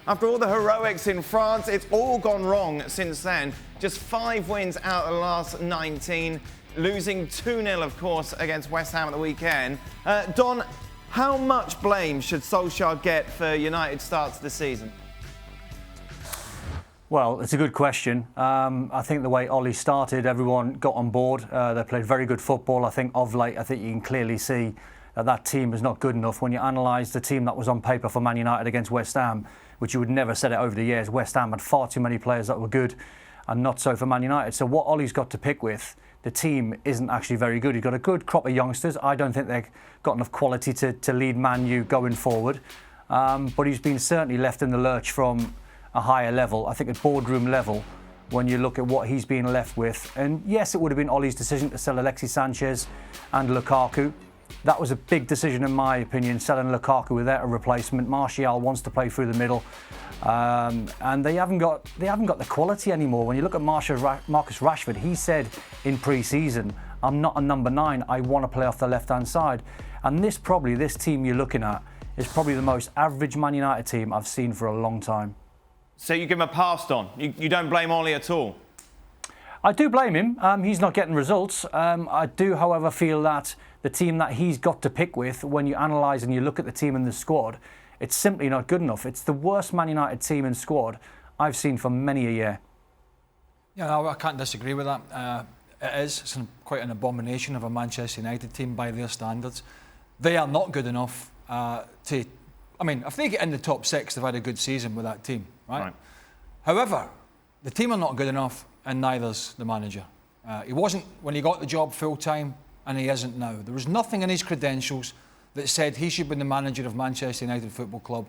After all the heroics in France, it's all gone wrong since then. Just 5 wins out of the last 19, losing 2-0, of course, against West Ham at the weekend. Don, how much blame should Solskjaer get for United's start to the season? Well, it's a good question. I think the way Ole started, everyone got on board. They played very good football. I think of late, I think you can clearly see that team is not good enough. When you analyse the team that was on paper for Man United against West Ham, which you would never said it over the years, West Ham had far too many players that were good and not so for Man United. So what Ole's got to pick with, the team isn't actually very good. He's got a good crop of youngsters. I don't think they've got enough quality to lead Man U going forward. But he's been certainly left in the lurch from a higher level. I think at boardroom level, when you look at what he's been left with, and yes, it would have been Ole's decision to sell Alexis Sanchez and Lukaku. That was a big decision in my opinion, selling Lukaku without a replacement. Martial wants to play through the middle, and they haven't got the quality anymore. When you look at Marcus Rashford, he said in pre-season, "I'm not a number 9. I want to play off the left-hand side." And this team you're looking at is probably the most average Man United team I've seen for a long time. So you give him a pass, Don? You don't blame Ole at all? I do blame him. He's not getting results. I do, however, feel that the team that he's got to pick with, when you analyse and you look at the team and the squad, it's simply not good enough. It's the worst Man United team and squad I've seen for many a year. Yeah, no, I can't disagree with that. It's quite an abomination of a Manchester United team by their standards. They are not good enough to... I mean, if they get in the top 6, they've had a good season with that team, right? However, the team are not good enough, and neither's the manager. He wasn't when he got the job full-time, and he isn't now. There was nothing in his credentials that said he should be the manager of Manchester United Football Club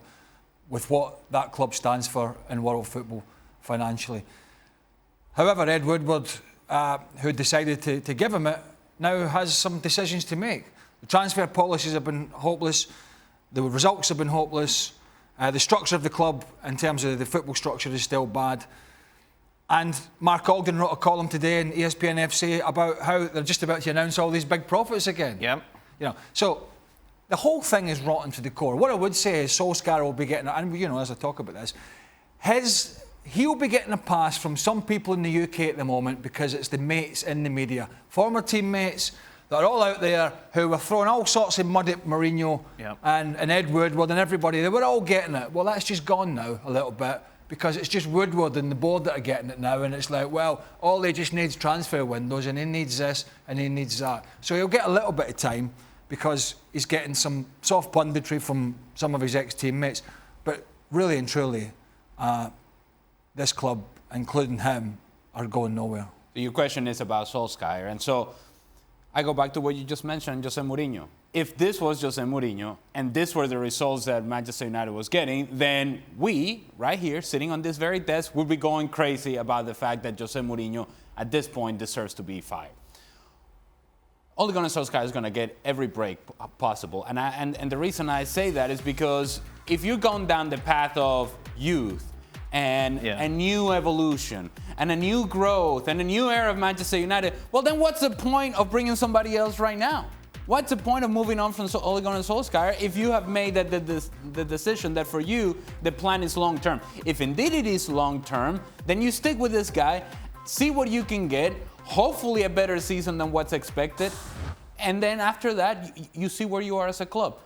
with what that club stands for in world football financially. However, Ed Woodward, who decided to give him it, now has some decisions to make. The transfer policies have been hopeless. The results have been hopeless. The structure of the club, in terms of the football structure, is still bad. And Mark Ogden wrote a column today in ESPN FC about how they're just about to announce all these big profits again. Yep. You know, so the whole thing is rotten to the core. What I would say is Solskjaer will be getting, and you know, as I talk about this, he'll be getting a pass from some people in the UK at the moment because it's the mates in the media, former teammates that are all out there who were throwing all sorts of mud at Moreno and Ed Woodward and everybody. They were all getting it. Well, that's just gone now a little bit because it's just Woodward and the board that are getting it now. And it's like, well, Ole just needs transfer windows and he needs this and he needs that. So he'll get a little bit of time because he's getting some soft punditry from some of his ex-teammates. But really and truly, this club, including him, are going nowhere. Your question is about Solskjaer. And so I go back to what you just mentioned, Jose Mourinho. If this was Jose Mourinho and this were the results that Manchester United was getting, then we, right here, sitting on this very desk, would be going crazy about the fact that Jose Mourinho, at this point, deserves to be fired. Ole Gunnar Solskjaer is going to get every break possible. And the reason I say that is because if you're going down the path of youth and a new evolution and a new growth and a new era of Manchester United, well, then what's the point of bringing somebody else right now? What's the point of moving on from Ole Gunnar Solskjaer if you have made the decision that for you, the plan is long-term? If indeed it is long-term, then you stick with this guy, see what you can get, hopefully a better season than what's expected, and then after that, you see where you are as a club.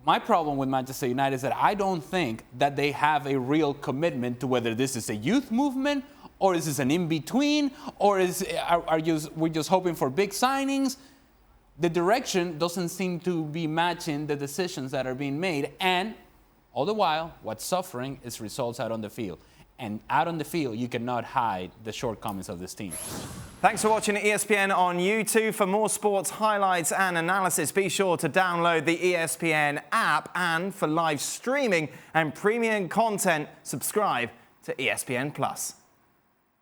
My problem with Manchester United is that I don't think that they have a real commitment to whether this is a youth movement or is this an in-between or we're just hoping for big signings. The direction doesn't seem to be matching the decisions that are being made. And all the while, what's suffering is results out on the field. And out on the field, you cannot hide the shortcomings of this team. Thanks for watching ESPN on YouTube. For more sports highlights and analysis, be sure to download the ESPN app. And for live streaming and premium content, subscribe to ESPN+.